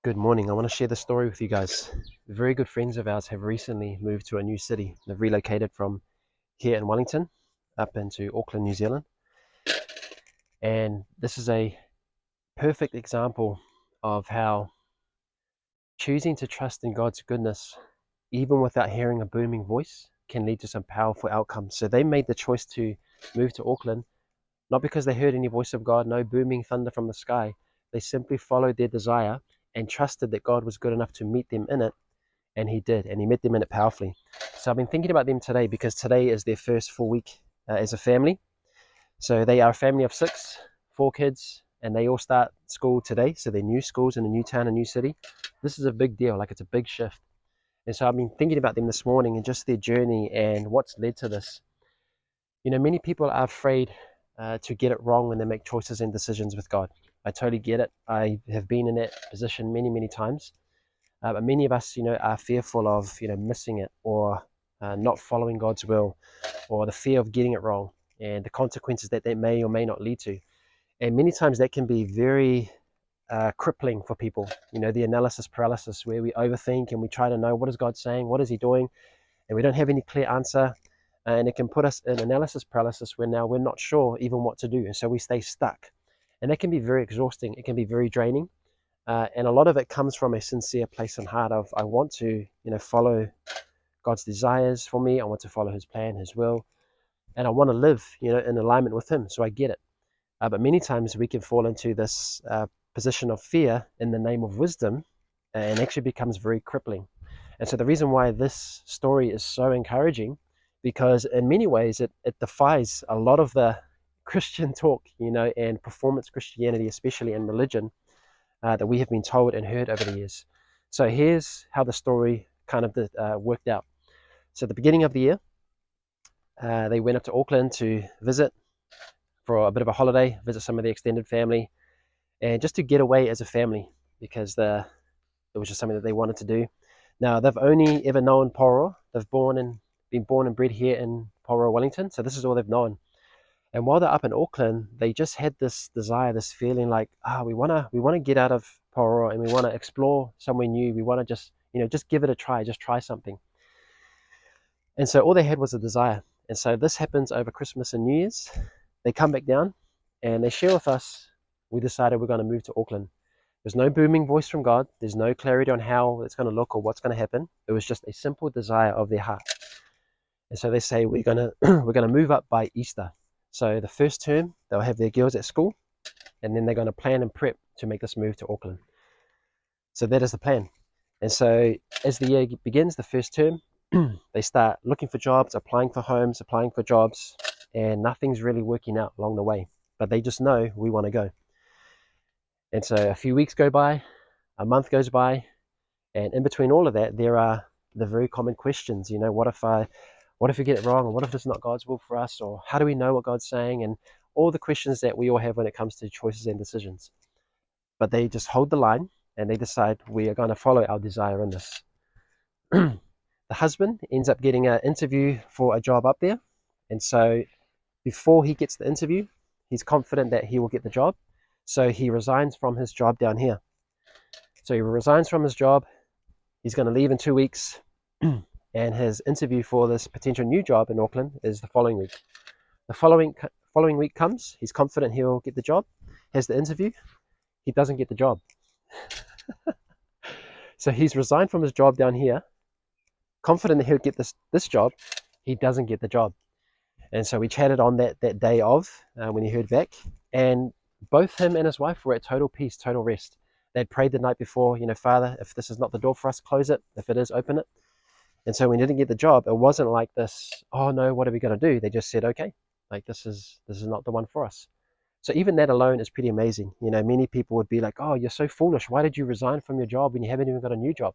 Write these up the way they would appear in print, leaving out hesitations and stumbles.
Good morning. I want to share the story with you guys. Very good friends of ours have recently moved to a new city. They've relocated from here in Wellington up into Auckland, New Zealand. And this is a perfect example of how choosing to trust in God's goodness, even without hearing a booming voice, can lead to some powerful outcomes. So they made the choice to move to Auckland, not because they heard any voice of God, no booming thunder from the sky. They simply followed their desire and trusted that God was good enough to meet them in it. And he did, and he met them in it powerfully. So I've been thinking about them today because today is their first full week as a family. So they are a family of six, 4 kids, and they all start school today. So they're new schools in a new town, a new city. This is a big deal, like it's a big shift. And so I've been thinking about them this morning and just their journey and what's led to this. You know, many people are afraid to get it wrong when they make choices and decisions with God. I totally get it. I have been in that position many, many times. But many of us, are fearful of, missing it or not following God's will, or the fear of getting it wrong and the consequences that may or may not lead to. And many times that can be very crippling for people. The analysis paralysis, where we overthink and we try to know, what is God saying? What is he doing? And we don't have any clear answer. And it can put us in analysis paralysis where now we're not sure even what to do. And so we stay stuck. And that can be very exhausting. It can be very draining. And a lot of it comes from a sincere place and heart of, I want to, follow God's desires for me. I want to follow his plan, his will, and I want to live, in alignment with him. So I get it. But many times we can fall into this position of fear in the name of wisdom, and actually becomes very crippling. And so the reason why this story is so encouraging, because in many ways it defies a lot of the Christian talk, and performance Christianity, especially in religion, that we have been told and heard over the years. So here's how the story kind of worked out. So at the beginning of the year, they went up to Auckland to visit for a bit of a holiday, visit some of the extended family, and just to get away as a family, because it was just something that they wanted to do. Now, they've only ever known Pororo. They've been born and bred here in Pororo, Wellington, so this is all they've known. And while they're up in Auckland, they just had this desire, this feeling like, we wanna get out of Pororo and we want to explore somewhere new. We want to just give it a try, just try something. And so all they had was a desire. And so this happens over Christmas and New Year's. They come back down and they share with us, we decided we're going to move to Auckland. There's no booming voice from God. There's no clarity on how it's going to look or what's going to happen. It was just a simple desire of their heart. And so they say, we're going to move up by Easter. So the first term, they'll have their girls at school, and then they're going to plan and prep to make this move to Auckland. So that is the plan. And so as the year begins, the first term, they start looking for jobs, applying for homes, applying for jobs, and nothing's really working out along the way. But they just know we want to go. And so a few weeks go by, a month goes by, and in between all of that, there are the very common questions. What if we get it wrong? Or what if this is not God's will for us? Or how do we know what God's saying? And all the questions that we all have when it comes to choices and decisions. But they just hold the line and they decide we are going to follow our desire in this. The husband ends up getting an interview for a job up there. And so before he gets the interview, he's confident that he will get the job. So he resigns from his job down here. So he resigns from his job. He's going to leave in 2 weeks. And his interview for this potential new job in Auckland is the following week. The following week comes. He's confident he'll get the job. Has the interview. He doesn't get the job. So he's resigned from his job down here, confident that he'll get this job. He doesn't get the job. And so we chatted on that day of when he heard back. And both him and his wife were at total peace, total rest. They'd prayed the night before, Father, if this is not the door for us, close it. If it is, open it. And so when he didn't get the job, it wasn't like this, oh no, what are we going to do? They just said, okay, like this is not the one for us. So even that alone is pretty amazing. Many people would be like, oh, you're so foolish. Why did you resign from your job when you haven't even got a new job?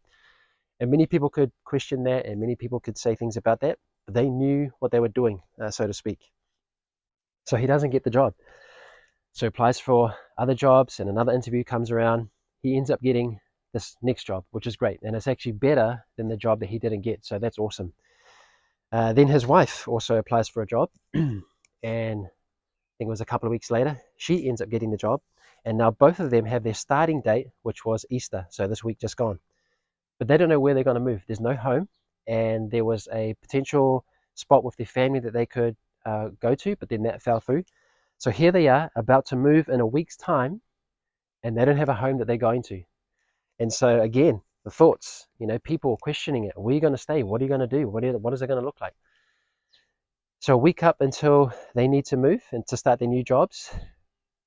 And many people could question that, and many people could say things about that, but they knew what they were doing, so to speak. So he doesn't get the job. So he applies for other jobs, and another interview comes around. He ends up getting this next job, which is great. And it's actually better than the job that he didn't get. So that's awesome. Then his wife also applies for a job. And I think it was a couple of weeks later, she ends up getting the job. And now both of them have their starting date, which was Easter, so this week just gone. But they don't know where they're going to move. There's no home, and there was a potential spot with their family that they could go to, but then that fell through. So here they are, about to move in a week's time, and they don't have a home that they're going to. And so again, the thoughts, people questioning it. Where are you going to stay? What are you going to do? What is it going to look like? So a week up until they need to move and to start their new jobs,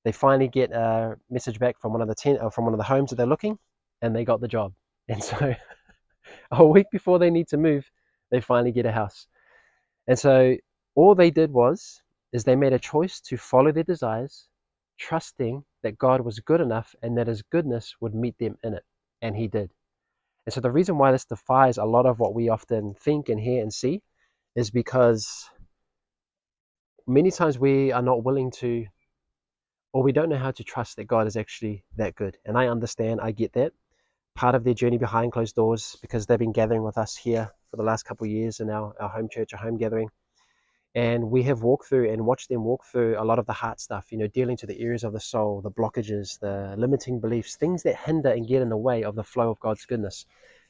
they finally get a message back from one of the homes that they're looking, and they got the job. And so a week before they need to move, they finally get a house. And so all they did is they made a choice to follow their desires, trusting that God was good enough and that his goodness would meet them in it. And he did. And so the reason why this defies a lot of what we often think and hear and see is because many times we are not willing to, or we don't know how to trust that God is actually that good. And I understand, I get that. Part of their journey behind closed doors, because they've been gathering with us here for the last couple of years in our home church, our home gathering. And we have walked through and watched them walk through a lot of the heart stuff, dealing to the areas of the soul, the blockages, the limiting beliefs, things that hinder and get in the way of the flow of God's goodness.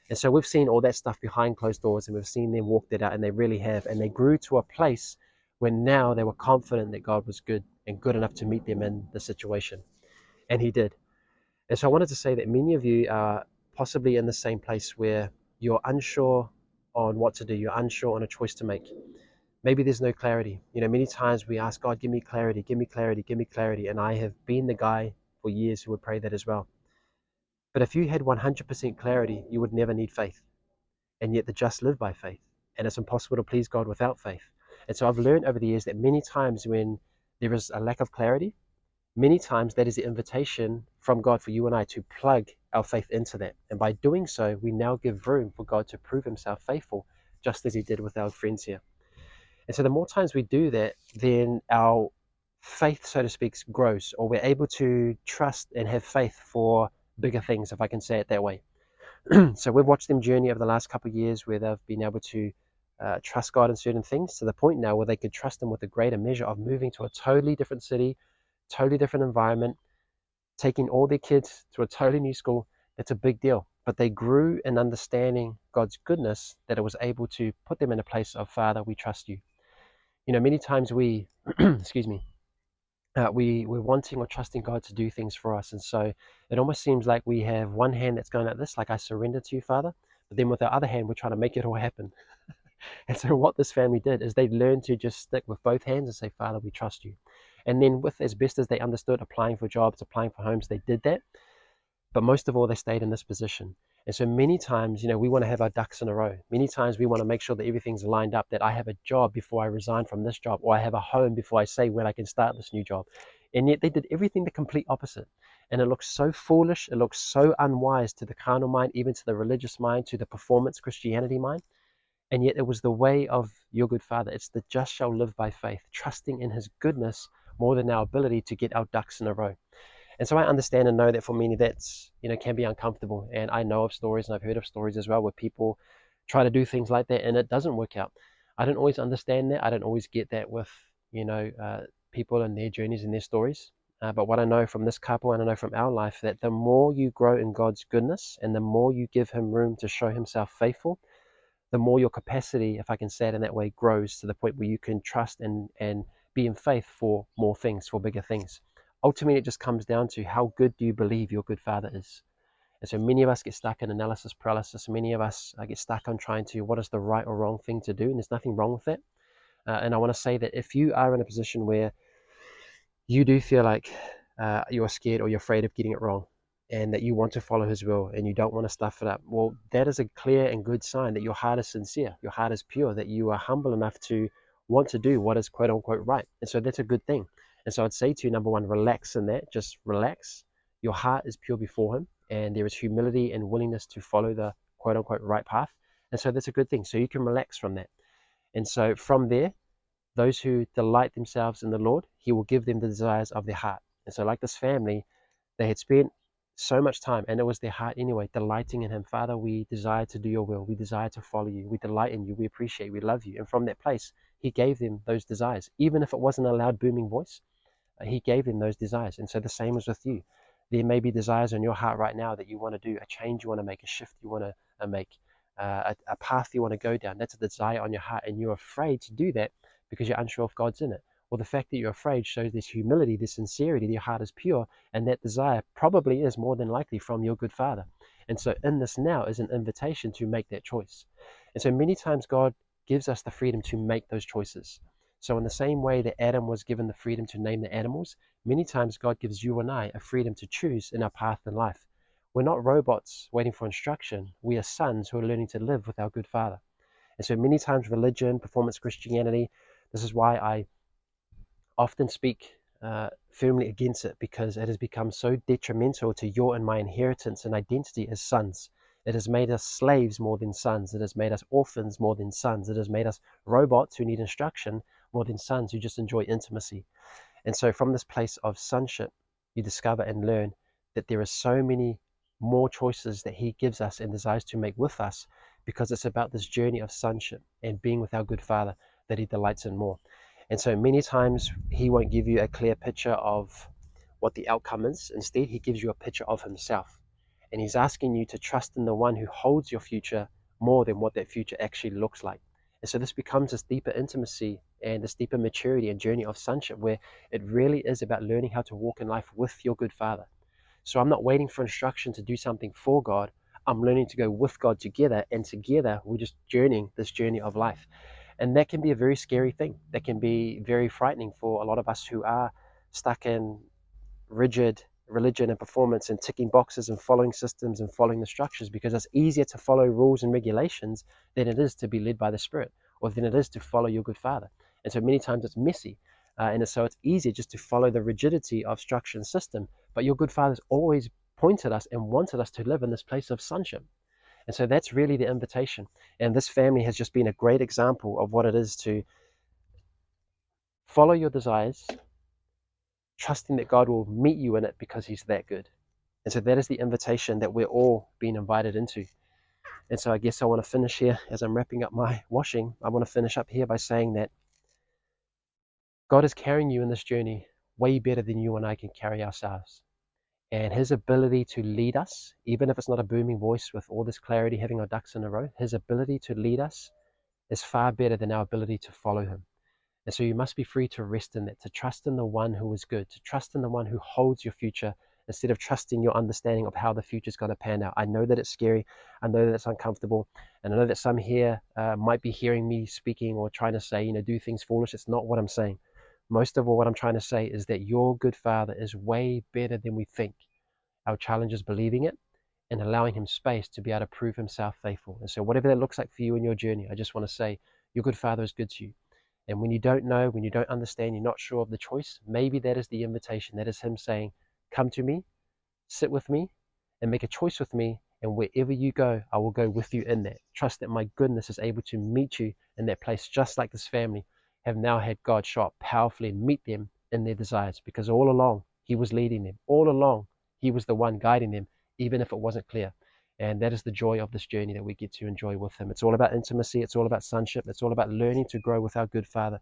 And so we've seen all that stuff behind closed doors, and we've seen them walk that out, and they really have. And they grew to a place where now they were confident that God was good and good enough to meet them in the situation. And he did. And so I wanted to say that many of you are possibly in the same place where you're unsure on what to do. You're unsure on a choice to make. Maybe there's no clarity. Many times we ask God, give me clarity, give me clarity, give me clarity. And I have been the guy for years who would pray that as well. But if you had 100% clarity, you would never need faith. And yet the just live by faith. And it's impossible to please God without faith. And so I've learned over the years that many times when there is a lack of clarity, many times that is the invitation from God for you and I to plug our faith into that. And by doing so, we now give room for God to prove himself faithful, just as he did with our friends here. And so the more times we do that, then our faith, so to speak, grows, or we're able to trust and have faith for bigger things, if I can say it that way. So we've watched them journey over the last couple of years where they've been able to trust God in certain things, to the point now where they could trust him with a greater measure of moving to a totally different city, totally different environment, taking all their kids to a totally new school. It's a big deal. But they grew in understanding God's goodness, that it was able to put them in a place of, Father, we trust you. Many times we, excuse me, we're wanting or trusting God to do things for us. And so it almost seems like we have one hand that's going like this, like I surrender to you, Father. But then with our other hand, we're trying to make it all happen. And so what this family did is they learned to just stick with both hands and say, Father, we trust you. And then with as best as they understood, applying for jobs, applying for homes, they did that. But most of all, they stayed in this position. And so many times, we want to have our ducks in a row. Many times we want to make sure that everything's lined up, that I have a job before I resign from this job, or I have a home before I say when I can start this new job. And yet they did everything the complete opposite. And it looks so foolish. It looks so unwise to the carnal mind, even to the religious mind, to the performance Christianity mind. And yet it was the way of your good Father. It's the just shall live by faith, trusting in his goodness more than our ability to get our ducks in a row. And so I understand and know that for many that's, can be uncomfortable. And I know of stories, and I've heard of stories as well, where people try to do things like that and it doesn't work out. I don't always understand that. I don't always get that with, people and their journeys and their stories. But what I know from this couple, and I know from our life, that the more you grow in God's goodness and the more you give him room to show himself faithful, the more your capacity, if I can say it in that way, grows to the point where you can trust and be in faith for more things, for bigger things. Ultimately, it just comes down to how good do you believe your good Father is. And so many of us get stuck in analysis paralysis. Many of us get stuck on trying to, what is the right or wrong thing to do? And there's nothing wrong with that. And I want to say that if you are in a position where you do feel like you're scared or you're afraid of getting it wrong, and that you want to follow his will and you don't want to stuff it up, well, that is a clear and good sign that your heart is sincere, your heart is pure, that you are humble enough to want to do what is quote unquote right. And so that's a good thing. And so I'd say to you, number one, relax in that. Just relax. Your heart is pure before him, and there is humility and willingness to follow the quote unquote right path. And so that's a good thing. So you can relax from that. And so from there, those who delight themselves in the Lord, he will give them the desires of their heart. And so like this family, they had spent so much time, and it was their heart anyway, delighting in him. Father, we desire to do your will. We desire to follow you. We delight in you. We appreciate, we love you. And from that place, he gave them those desires, even if it wasn't a loud booming voice. He gave them those desires. And so the same is with you. There may be desires in your heart right now that you want to do, a change you want to make, a shift you want to make, a path you want to go down. That's a desire on your heart, and you're afraid to do that because you're unsure if God's in it. Well, the fact that you're afraid shows this humility, this sincerity, that your heart is pure, and that desire probably is more than likely from your good Father. And so in this now is an invitation to make that choice. And so many times God gives us the freedom to make those choices. So in the same way that Adam was given the freedom to name the animals, many times God gives you and I a freedom to choose in our path in life. We're not robots waiting for instruction. We are sons who are learning to live with our good Father. And so many times religion, performance Christianity, this is why I often speak firmly against it, because it has become so detrimental to your and my inheritance and identity as sons. It has made us slaves more than sons. It has made us orphans more than sons. It has made us robots who need instruction more than sons who just enjoy intimacy. And so from this place of sonship, you discover and learn that there are so many more choices that He gives us and desires to make with us, because it's about this journey of sonship and being with our good Father that He delights in more. And so many times He won't give you a clear picture of what the outcome is. Instead, He gives you a picture of Himself. And He's asking you to trust in the one who holds your future more than what that future actually looks like. And so this becomes this deeper intimacy and this deeper maturity and journey of sonship, where it really is about learning how to walk in life with your good Father. So I'm not waiting for instruction to do something for God. I'm learning to go with God together, and together we're just journeying this journey of life. And that can be a very scary thing. That can be very frightening for a lot of us who are stuck in rigid religion and performance and ticking boxes and following systems and following the structures, because it's easier to follow rules and regulations than it is to be led by the Spirit, or than it is to follow your good Father. And so many times it's messy. And so it's easier just to follow the rigidity of structure and system. But your good Father's always pointed us and wanted us to live in this place of sonship. And so that's really the invitation. And this family has just been a great example of what it is to follow your desires, trusting that God will meet you in it because He's that good. And so that is the invitation that we're all being invited into. And so I guess I want to finish here as I'm wrapping up my washing. I want to finish up here by saying that God is carrying you in this journey way better than you and I can carry ourselves. And His ability to lead us, even if it's not a booming voice with all this clarity, having our ducks in a row, His ability to lead us is far better than our ability to follow Him. And so you must be free to rest in that, to trust in the one who is good, to trust in the one who holds your future, instead of trusting your understanding of how the future is going to pan out. I know that it's scary. I know that it's uncomfortable. And I know that some here might be hearing me speaking or trying to say, do things foolish. It's not what I'm saying. Most of all, what I'm trying to say is that your good Father is way better than we think. Our challenge is believing it and allowing Him space to be able to prove Himself faithful. And so whatever that looks like for you in your journey, I just want to say your good Father is good to you. And when you don't know, when you don't understand, you're not sure of the choice, maybe that is the invitation. That is Him saying, come to me, sit with me, and make a choice with me. And wherever you go, I will go with you in that. Trust that my goodness is able to meet you in that place, just like this family have now had God show up powerfully and meet them in their desires. Because all along, He was leading them. All along, He was the one guiding them, even if it wasn't clear. And that is the joy of this journey that we get to enjoy with Him. It's all about intimacy. It's all about sonship. It's all about learning to grow with our good Father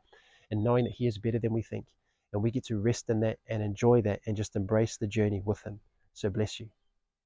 and knowing that He is better than we think. And we get to rest in that and enjoy that and just embrace the journey with Him. So bless you.